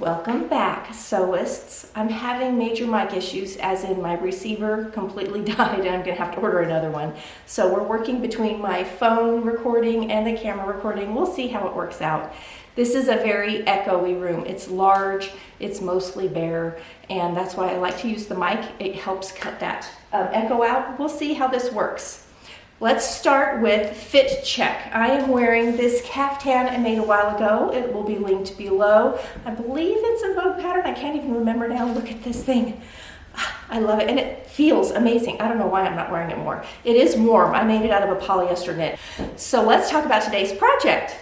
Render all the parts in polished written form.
Welcome back, soloists. I'm having major mic issues, as in my receiver completely died and I'm gonna have to order another one. So we're working between my phone recording and the camera recording. We'll see how it works out. This is a very echoey room. It's large, it's mostly bare, and that's why I like to use the mic. It helps cut that echo out. We'll see how this works. Let's start with fit check. I am wearing this caftan I made a while ago. It will be linked below. I believe it's a Vogue pattern. I can't even remember now. Look at this thing. I love it, and it feels amazing. I don't know why I'm not wearing it more. It is warm. I made it out of a polyester knit. So let's talk about today's project.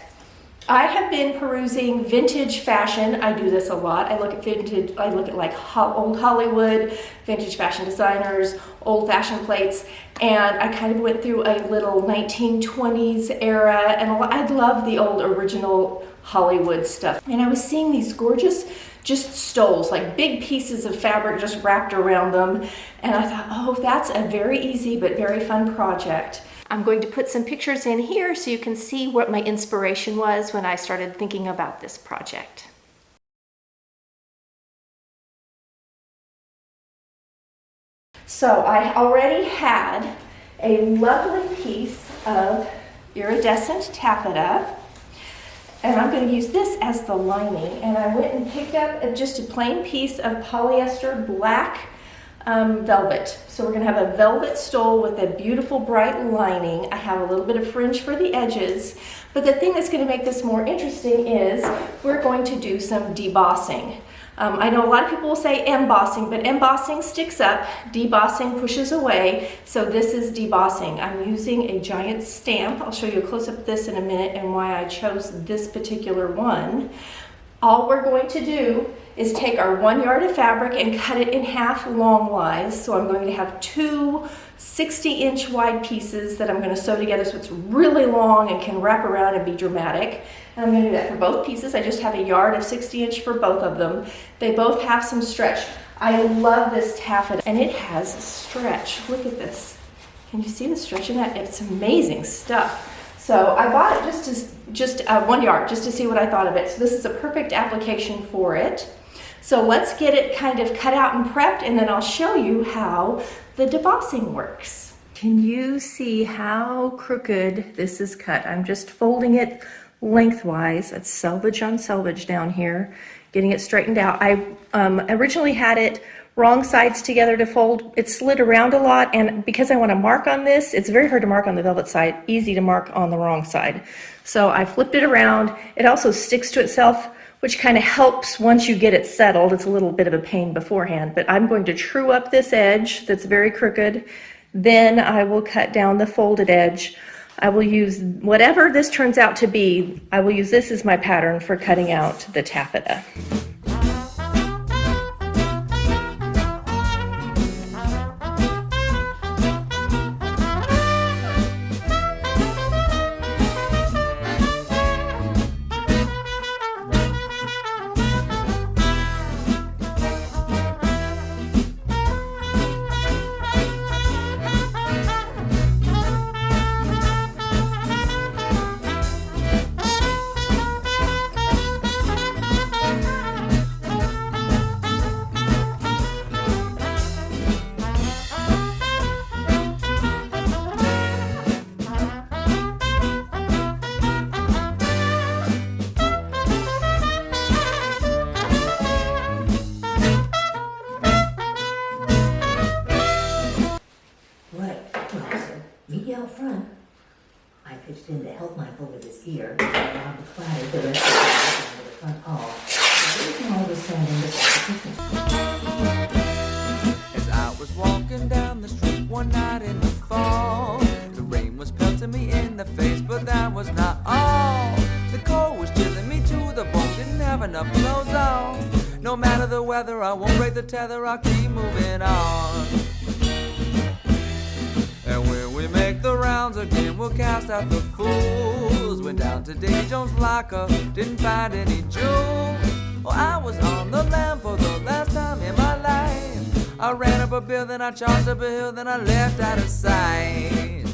I have been perusing vintage fashion. I do this a lot. I look at vintage, I look at like old Hollywood, vintage fashion designers, old fashion plates, and I kind of went through a little 1920s era, and I love the old original Hollywood stuff. And I was seeing these gorgeous just stoles, like big pieces of fabric just wrapped around them. And I thought, oh, that's a very easy but very fun project. I'm going to put some pictures in here so you can see what my inspiration was when I started thinking about this project. So I already had a lovely piece of iridescent taffeta, and I'm going to use this as the lining. And I went and picked up just a plain piece of polyester black velvet. So we're going to have a velvet stole with a beautiful bright lining. I have a little bit of fringe for the edges, but the thing that's going to make this more interesting is we're going to do some debossing. I know a lot of people will say embossing, but embossing sticks up, debossing pushes away, so this is debossing. I'm using a giant stamp. I'll show you a close-up of this in a minute and why I chose this particular one. All we're going to do is take our 1 yard of fabric and cut it in half longwise. So I'm going to have two 60-inch wide pieces that I'm going to sew together so it's really long and can wrap around and be dramatic. And I'm going to do that for both pieces. I just have a yard of 60-inch for both of them. They both have some stretch. I love this taffeta, and it has stretch. Look at this. Can you see the stretch in that? It's amazing stuff. So I bought it just 1 yard, just to see what I thought of it. So this is a perfect application for it. So let's get it kind of cut out and prepped, and then I'll show you how the debossing works. Can you see how crooked this is cut? I'm just folding it lengthwise. It's selvage on selvage down here, getting it straightened out. I originally had it wrong sides together to fold. It slid around a lot, and because I want to mark on this, it's very hard to mark on the velvet side, easy to mark on the wrong side. So I flipped it around. It also sticks to itself, which kind of helps once you get it settled. It's a little bit of a pain beforehand, but I'm going to true up this edge that's very crooked. Then I will cut down the folded edge. I will use whatever this turns out to be. I will use this as my pattern for cutting out the taffeta. I pitched in to help Michael with his ear, and Rob clattered the rest of the way into the front hall. The reason I was standing beside the Christmas. As I was walking down the street one night in the fall, the rain was pelting me in the face, but that was not all. The cold was chilling me to the bone, didn't have enough clothes on. No matter the weather, I won't break the tether, I'll keep moving on. And when we make the rounds again, we'll cast out the fools. Went down to Davy Jones' locker, didn't find any jewels. Oh, I was on the lam for the last time in my life. I ran up a bill, then I charged up a hill, then I left out of sight.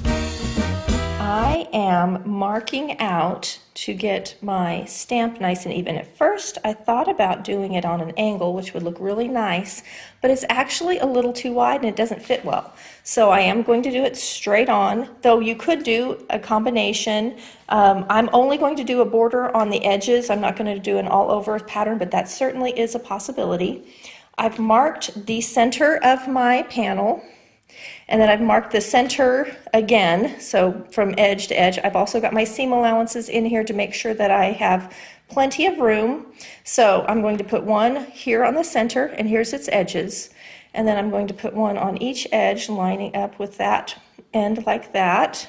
I am marking out to get my stamp nice and even. At first, I thought about doing it on an angle, which would look really nice, but it's actually a little too wide and it doesn't fit well. So I am going to do it straight on, though you could do a combination. I'm only going to do a border on the edges. I'm not going to do an all over pattern, but that certainly is a possibility. I've marked the center of my panel, and then I've marked the center again, so from edge to edge. I've also got my seam allowances in here to make sure that I have plenty of room. So I'm going to put one here on the center, and here's its edges. And then I'm going to put one on each edge, lining up with that end like that.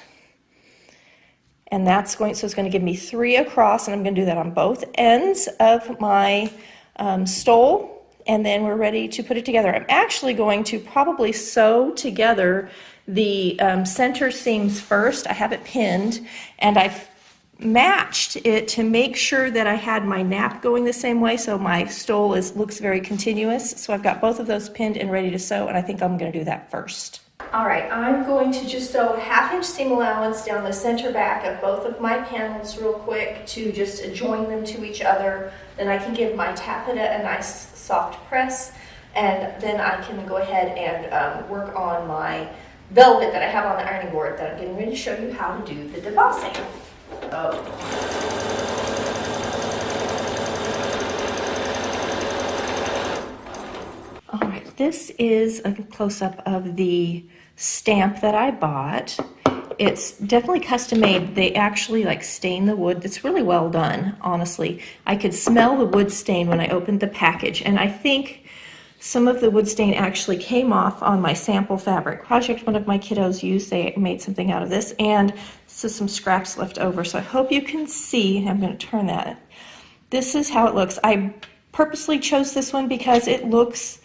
And that's going, so it's going to give me 3 across, and I'm going to do that on both ends of my stole. And then we're ready to put it together. I'm actually going to probably sew together the center seams first. I have it pinned, and I've matched it to make sure that I had my nap going the same way, so my stole looks very continuous. So I've got both of those pinned and ready to sew, and I think I'm going to do that first. All right, I'm going to just sew a 1/2-inch seam allowance down the center back of both of my panels real quick to just join them to each other. Then I can give my taffeta a nice soft press, and then I can go ahead and work on my velvet that I have on the ironing board that I'm getting ready to show you how to do the debossing. All right, this is a close-up of the stamp that I bought. It's definitely custom made. They actually like stain the wood. It's really well done, honestly. I could smell the wood stain when I opened the package, and I think some of the wood stain actually came off on my sample fabric project one of my kiddos used. They made something out of this, and so some scraps left over. So I hope you can see. I'm going to turn that. This is how it looks. I purposely chose this one because it looks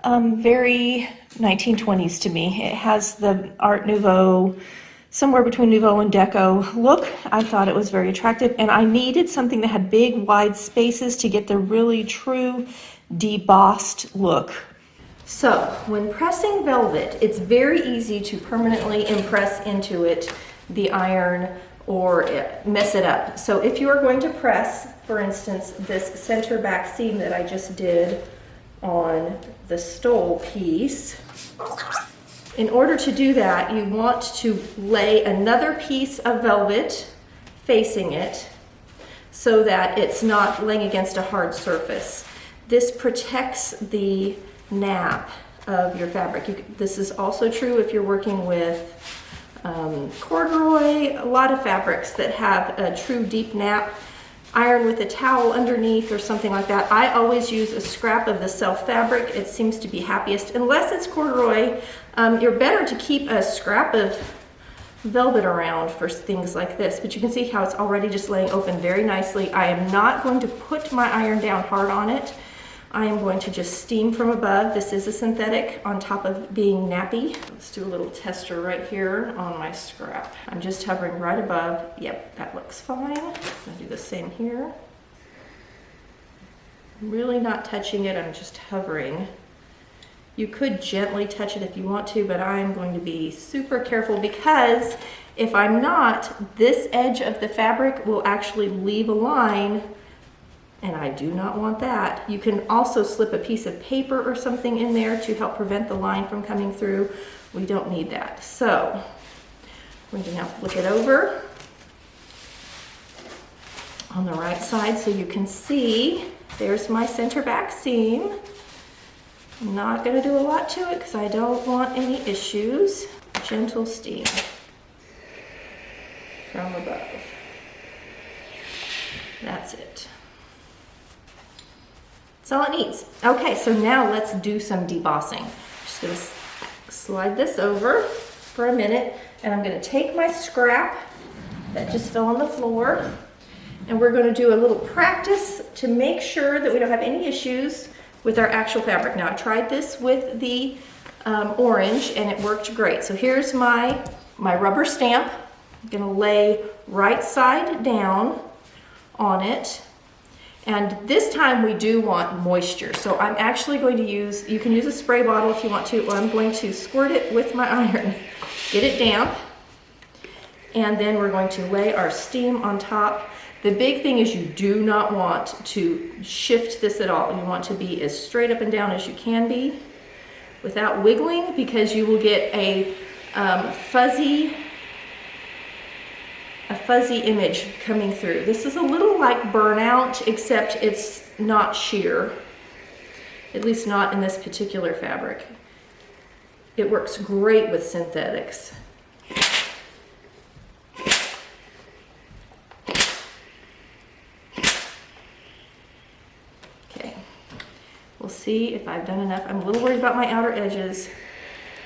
very 1920s to me. It has the Art Nouveau, somewhere between Nouveau and Deco look. I thought it was very attractive, and I needed something that had big, wide spaces to get the really true debossed look. So when pressing velvet, it's very easy to permanently impress into it the iron or mess it up. So if you are going to press, for instance, this center back seam that I just did on the stole piece, in order to do that, you want to lay another piece of velvet facing it so that it's not laying against a hard surface. This protects the nap of your fabric. This is also true if you're working with corduroy, a lot of fabrics that have a true deep nap. Iron with a towel underneath or something like that. I always use a scrap of the self fabric. It seems to be happiest. Unless it's corduroy, you're better to keep a scrap of velvet around for things like this. But you can see how it's already just laying open very nicely. I am not going to put my iron down hard on it. I am going to just steam from above. This is a synthetic on top of being nappy. Let's do a little tester right here on my scrap. I'm just hovering right above. Yep, that looks fine. I'll do the same here. I'm really not touching it, I'm just hovering. You could gently touch it if you want to, but I'm going to be super careful because if I'm not, this edge of the fabric will actually leave a line, and I do not want that. You can also slip a piece of paper or something in there to help prevent the line from coming through. We don't need that. So I'm going to now flip it over on the right side so you can see there's my center back seam. I'm not going to do a lot to it because I don't want any issues. Gentle steam from above. That's it. That's all it needs. Okay, so now let's do some debossing. Just gonna slide this over for a minute, and I'm gonna take my scrap that just fell on the floor, and we're gonna do a little practice to make sure that we don't have any issues with our actual fabric. Now, I tried this with the orange, and it worked great. So here's my rubber stamp. I'm gonna lay right side down on it. And this time we do want moisture. So I'm actually going to use, you can use a spray bottle if you want to, or I'm going to squirt it with my iron, get it damp, and then we're going to lay our steam on top. The big thing is you do not want to shift this at all. You want to be as straight up and down as you can be without wiggling, because you will get a fuzzy image coming through. This is a little like burnout, except it's not sheer, at least not in this particular fabric. It works great with synthetics. Okay, we'll see if I've done enough. I'm a little worried about my outer edges.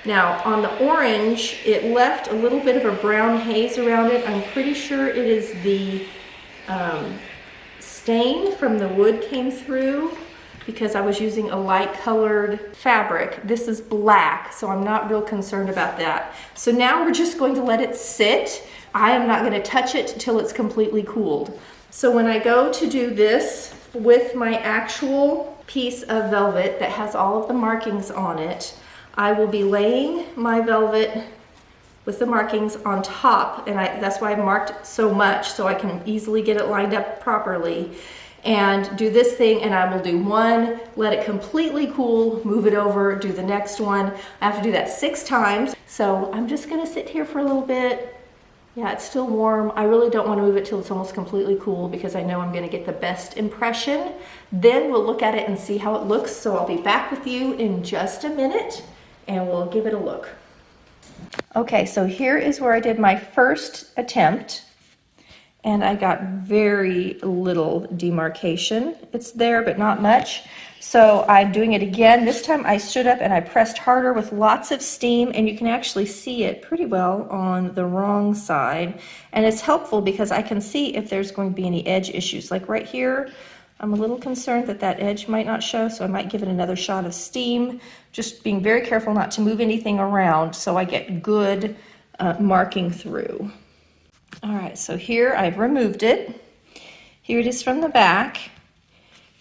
Now, on the orange, it left a little bit of a brown haze around it. I'm pretty sure it is the stain from the wood came through, because I was using a light colored fabric. This is black, so I'm not real concerned about that. So now we're just going to let it sit. I am not going to touch it till it's completely cooled. So when I go to do this with my actual piece of velvet that has all of the markings on it, I will be laying my velvet with the markings on top, and that's why I marked so much, so I can easily get it lined up properly. And do this thing, and I will do one, let it completely cool, move it over, do the next one. I have to do that 6 times. So I'm just gonna sit here for a little bit. Yeah, it's still warm. I really don't want to move it till it's almost completely cool, because I know I'm gonna get the best impression. Then we'll look at it and see how it looks. So I'll be back with you in just a minute, and we'll give it a look. Okay, so here is where I did my first attempt, and I got very little demarcation. It's there, but not much. So I'm doing it again. This time I stood up and I pressed harder with lots of steam, and you can actually see it pretty well on the wrong side. And it's helpful because I can see if there's going to be any edge issues. Like right here, I'm a little concerned that that edge might not show, so I might give it another shot of steam. Just being very careful not to move anything around so I get good marking through. All right, so here I've removed it. Here it is from the back,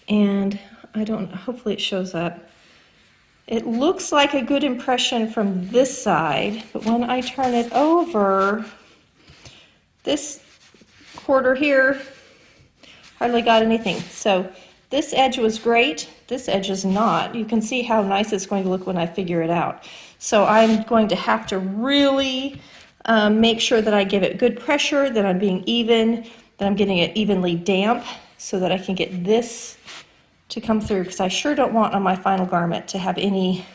and hopefully it shows up. It looks like a good impression from this side, but when I turn it over, this quarter here hardly got anything. So this edge was great, this edge is not. You can see how nice it's going to look when I figure it out. So I'm going to have to really make sure that I give it good pressure, that I'm being even, that I'm getting it evenly damp, so that I can get this to come through, because I sure don't want on my final garment to have any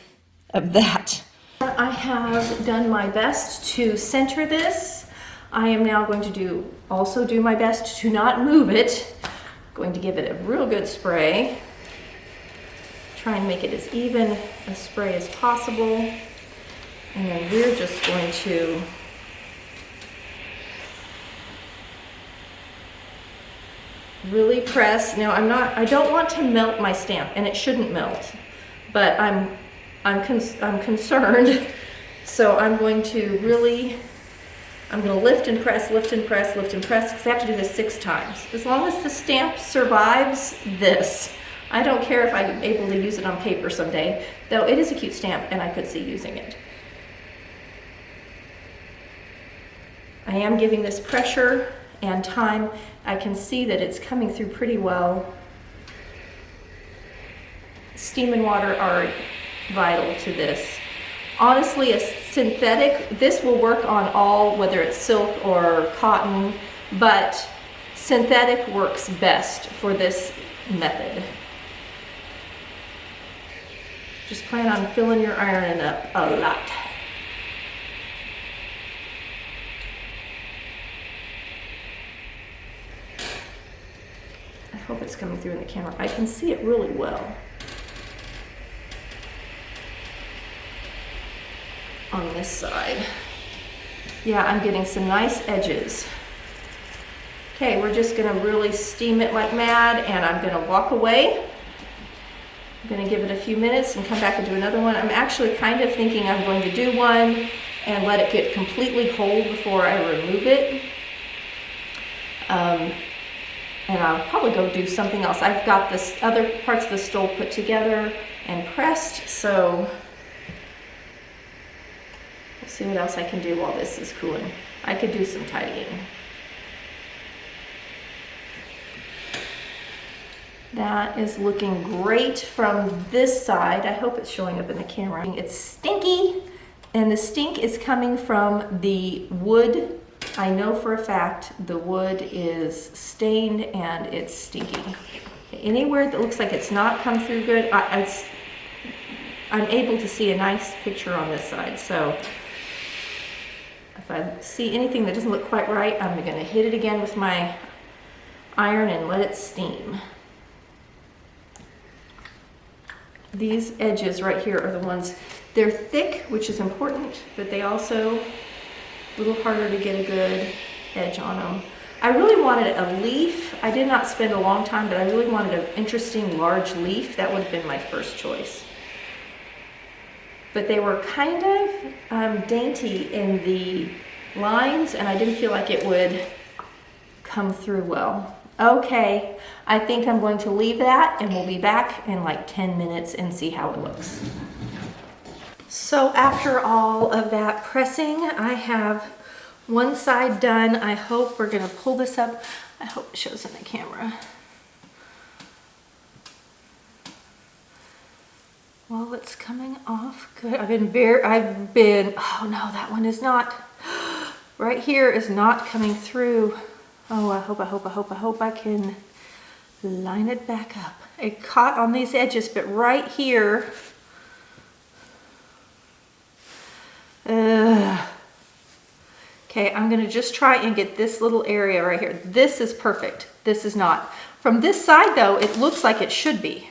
of that. I have done my best to center this. I am now going to also do my best to not move it. I'm going to give it a real good spray. Try and make it as even a spray as possible. And then we're just going to really press. Now I don't want to melt my stamp, and it shouldn't melt, but I'm concerned. So I'm going to lift and press, lift and press, lift and press, because I have to do this 6 times. As long as the stamp survives this, I don't care if I'm able to use it on paper someday, though it is a cute stamp and I could see using it. I am giving this pressure and time. I can see that it's coming through pretty well. Steam and water are vital to this. Honestly, a synthetic, this will work on all, whether it's silk or cotton, but synthetic works best for this method. Just plan on filling your ironing up a lot. I hope it's coming through in the camera. I can see it really well on this side. Yeah, I'm getting some nice edges. Okay, we're just gonna really steam it like mad, and I'm gonna walk away. I'm gonna give it a few minutes and come back and do another one. I'm actually kind of thinking I'm going to do one and let it get completely cold before I remove it. And I'll probably go do something else. I've got this other parts of the stole put together and pressed, so we'll see what else I can do while this is cooling. I could do some tidying. That is looking great from this side. I hope it's showing up in the camera. It's stinky, and the stink is coming from the wood. I know for a fact the wood is stained and it's stinky. Anywhere that looks like it's not come through good, I'm able to see a nice picture on this side. So if I see anything that doesn't look quite right, I'm gonna hit it again with my iron and let it steam. These edges right here are the ones, they're thick, which is important, but they also a little harder to get a good edge on them. I really wanted a leaf. I did not spend a long time, but I really wanted an interesting large leaf. That would have been my first choice. But they were kind of dainty in the lines, and I didn't feel like it would come through well. Okay, I think I'm going to leave that, and we'll be back in like 10 minutes and see how it looks. So after all of that pressing, I have one side done. I hope we're gonna pull this up. I hope it shows in the camera. Well, it's coming off good. Oh no, that one is not. Right here is not coming through. Oh, I hope I can line it back up. It caught on these edges, but right here, okay, I'm gonna just try and get this little area right here. This is perfect. This is not. From this side though, it looks like it should be.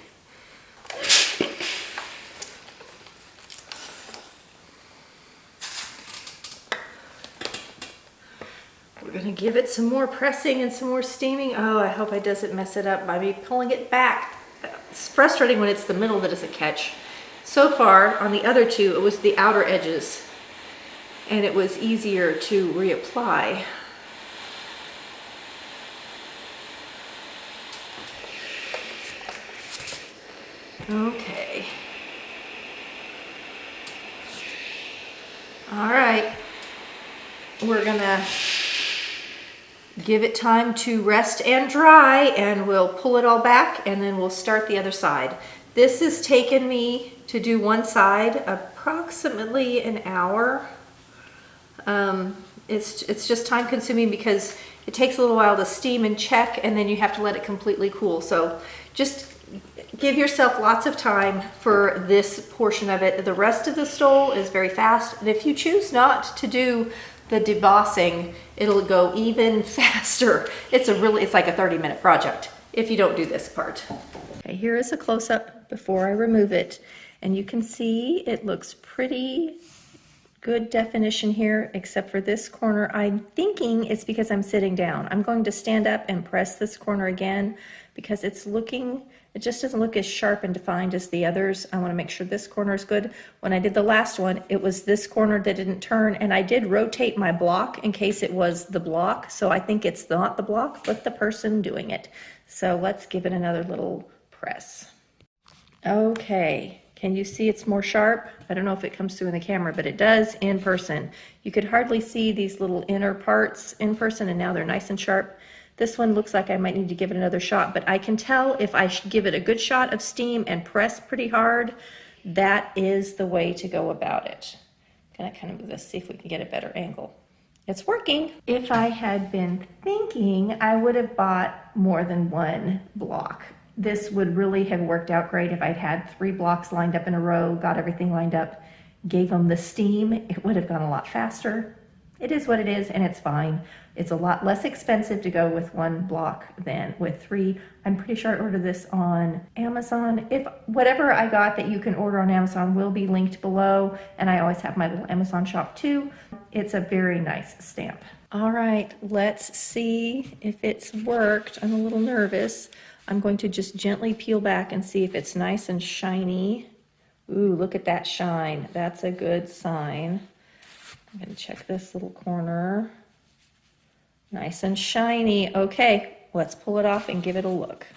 We're gonna give it some more pressing and some more steaming. Oh, I hope I doesn't mess it up by me pulling it back. It's frustrating when it's the middle that doesn't catch. So far, on the other two, it was the outer edges, and it was easier to reapply. Okay. All right. We're gonna give it time to rest and dry, and we'll pull it all back, and then we'll start the other side. This has taken me to do one side approximately an hour. It's just time consuming because it takes a little while to steam and check, and then you have to let it completely cool. So just give yourself lots of time for this portion of it. The rest of the stole is very fast, and if you choose not to do the debossing, it'll go even faster. It's like a 30-minute project if you don't do this part. Okay, here is a close-up before I remove it, and you can see it looks pretty good definition here, except for this corner. I'm thinking it's because I'm sitting down. I'm going to stand up and press this corner again because it just doesn't look as sharp and defined as the others. I want to make sure this corner is good. When I did the last one, it was this corner that didn't turn, and I did rotate my block in case it was the block. So I think it's not the block, but the person doing it. So let's give it another little press. Okay. Can you see it's more sharp? I don't know if it comes through in the camera, but it does in person. You could hardly see these little inner parts in person, and now they're nice and sharp. This one looks like I might need to give it another shot, but I can tell if I give it a good shot of steam and press pretty hard, that is the way to go about it. Gonna kind of move this, see if we can get a better angle. It's working. If I had been thinking, I would have bought more than one block. This would really have worked out great if I'd had 3 blocks lined up in a row, got everything lined up, gave them the steam. It would have gone a lot faster. It is what it is, and it's fine. It's a lot less expensive to go with 1 block than with 3. I'm pretty sure I ordered this on Amazon. If whatever I got that you can order on Amazon will be linked below, and I always have my little Amazon shop too. It's a very nice stamp. All right, let's see if it's worked. I'm a little nervous. I'm going to just gently peel back and see if it's nice and shiny. Ooh, look at that shine. That's a good sign. I'm going to check this little corner. Nice and shiny. Okay, let's pull it off and give it a look.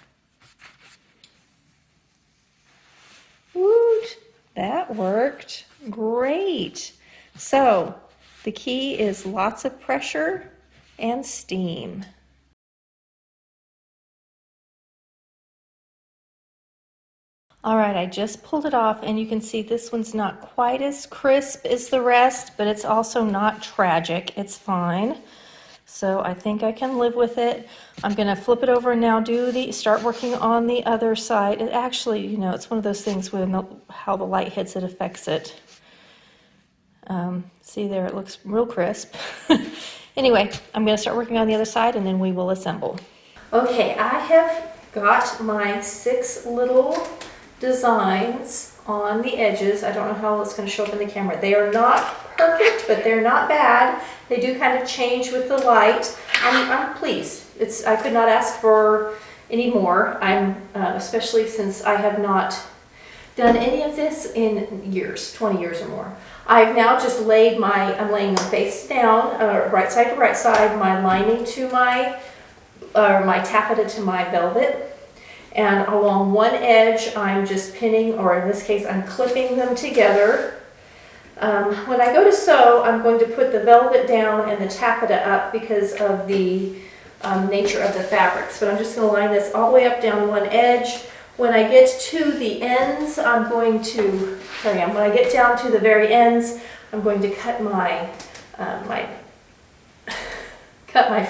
Woot! That worked great. So the key is lots of pressure and steam. All right, I just pulled it off, and you can see this one's not quite as crisp as the rest, but it's also not tragic. It's fine. So I think I can live with it. I'm going to flip it over and now start working on the other side. It actually, you know, it's one of those things when how the light hits it affects it. See there, it looks real crisp. Anyway, I'm going to start working on the other side, and then we will assemble. Okay, I have got my 6 little designs on the edges. I don't know how it's going to show up in the camera. They are not perfect, but they're not bad. They do kind of change with the light. I'm pleased. I could not ask for any more. Especially since I have not done any of this in years, 20 years or more. I've now just I'm laying them face down, right side to right side, my lining to my taffeta to my velvet. And along one edge, I'm just pinning, or in this case, I'm clipping them together. When I go to sew, I'm going to put the velvet down and the taffeta up because of the nature of the fabrics. But I'm just going to line this all the way up down one edge. When I get to the ends, when I get down to the very ends, I'm going to cut my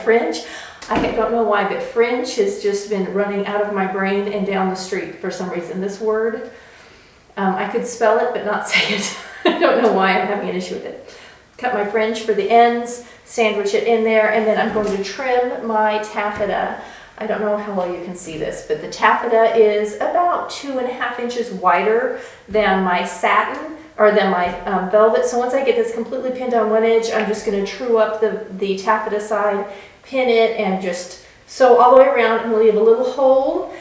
fringe. I don't know why, but fringe has just been running out of my brain and down the street for some reason. This word, I could spell it but not say it. I don't know why I'm having an issue with it. Cut my fringe for the ends, sandwich it in there, and then I'm going to trim my taffeta. I don't know how well you can see this, but the taffeta is about 2.5 inches wider than my satin, or than my velvet. So once I get this completely pinned on one edge, I'm just going to true up the taffeta side, pin it, and just sew all the way around, and leave a little hole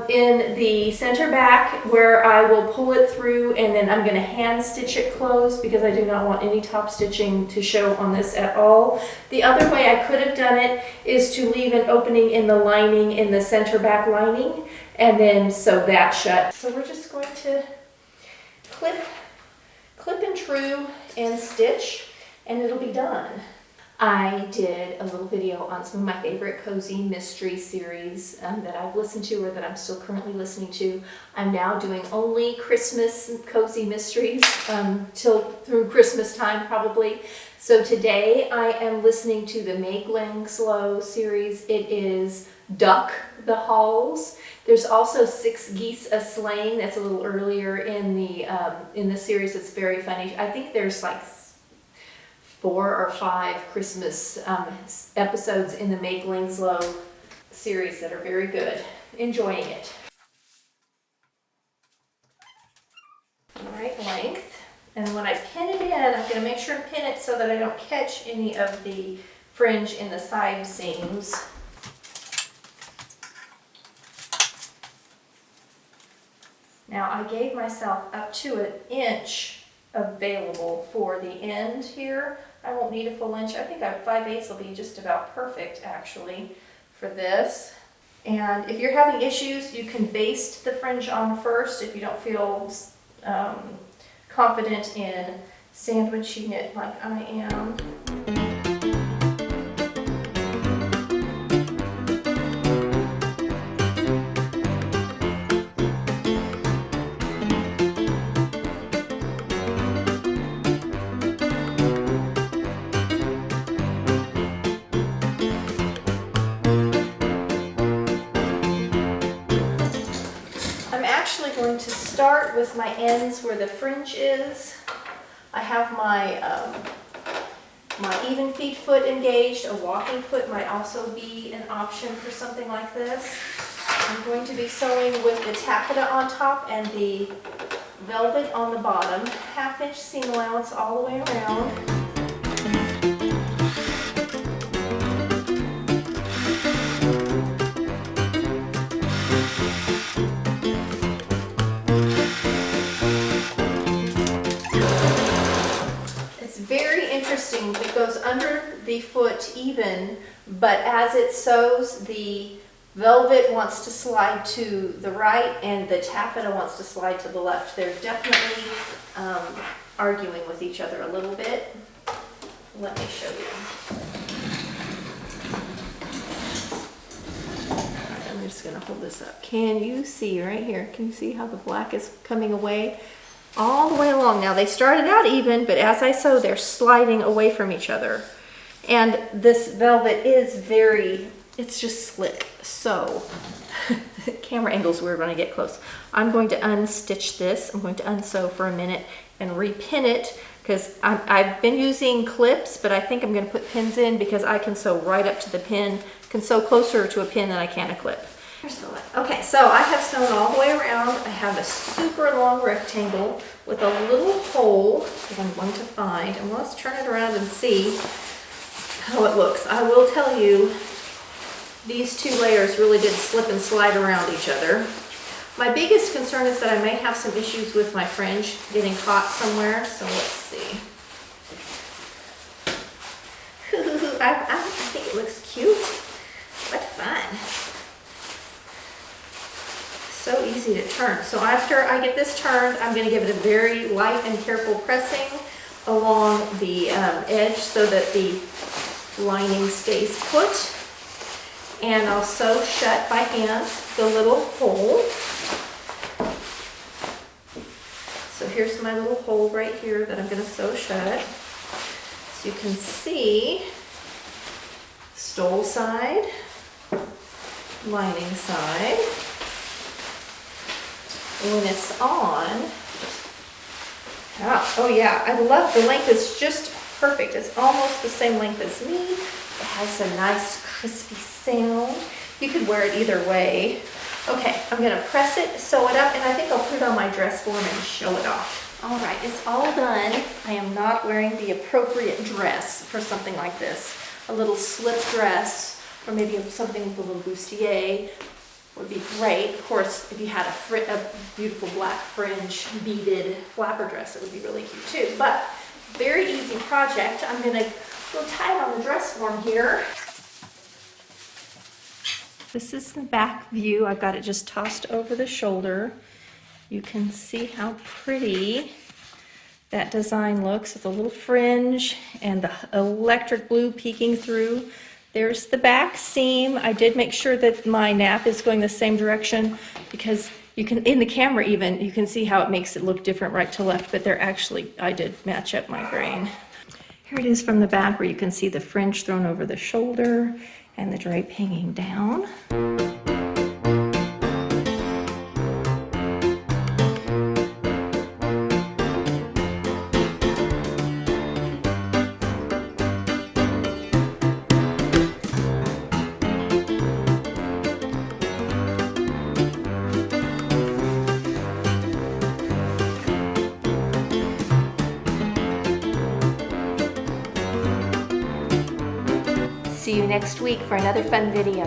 in the center back where I will pull it through, and then I'm going to hand stitch it closed because I do not want any top stitching to show on this at all. The other way I could have done it is to leave an opening in the lining, in the center back lining, and then sew that shut. So we're just going to clip and true and stitch, and it'll be done. I did a little video on some of my favorite cozy mystery series that I've listened to, or that I'm still currently listening to. I'm now doing only Christmas cozy mysteries through Christmas time probably. So today I am listening to the Macleod series. It is Duck the Halls. There's also 6 Geese a-Slaying. That's a little earlier in the series. It's very funny. I think there's like 4 or 5 Christmas episodes in the Macleod series that are very good. Enjoying it. All right, length. And when I pin it in, I'm going to make sure to pin it so that I don't catch any of the fringe in the side seams. Now I gave myself up to 1 inch available for the end here. I won't need a full inch. I think 5/8 will be just about perfect actually for this. And if you're having issues, you can baste the fringe on first if you don't feel confident in sandwiching it like I am. Going to start with my ends where the fringe is. I have my even feet foot engaged. A walking foot might also be an option for something like this. I'm going to be sewing with the taffeta on top and the velvet on the bottom. 1/2 inch seam allowance all the way around. It goes under the foot even, but as it sews, the velvet wants to slide to the right and the taffeta wants to slide to the left. They're definitely arguing with each other a little bit. Let me show you. I'm just gonna hold this up. Can you see right here? Can you see how the black is coming away? All the way along. Now they started out even, but as I sew, they're sliding away from each other. And this velvet is it's just slick. So, camera angle's weird when I get close. I'm going to unstitch this. I'm going to unsew for a minute and repin it, because I've been using clips, but I think I'm going to put pins in because I can sew right up to the pin, can sew closer to a pin than I can a clip. Here's the one. Okay, so I have sewn all the way around. I have a super long rectangle with a little hole that I'm going to find, and let's turn it around and see how it looks. I will tell you, these two layers really did slip and slide around each other. My biggest concern is that I may have some issues with my fringe getting caught somewhere, so let's see. I think it looks cute. What fun. So easy to turn. So after I get this turned, I'm going to give it a very light and careful pressing along the edge so that the lining stays put. And I'll sew shut by hand the little hole. So here's my little hole right here that I'm going to sew shut. So you can see stole side, lining side. When it's on, oh yeah, I love the length. It's just perfect. It's almost the same length as me. It has a nice crispy sound. You could wear it either way. Okay, I'm gonna press it, sew it up, and I think I'll put it on my dress form and show it off. All right, it's all done. I am not wearing the appropriate dress for something like this. A little slip dress, or maybe something with a little bustier would be great. Of course, if you had a beautiful black fringe beaded flapper dress, it would be really cute too. But very easy project. I'm gonna go tie it on the dress form here. This is the back view. I've got it just tossed over the shoulder. You can see how pretty that design looks with a little fringe and the electric blue peeking through. There's the back seam. I did make sure that my nap is going the same direction, because you can, in the camera even, you can see how it makes it look different right to left, but they're actually, I did match up my grain. Here it is from the back, where you can see the fringe thrown over the shoulder and the drape hanging down. See you next week for another fun video.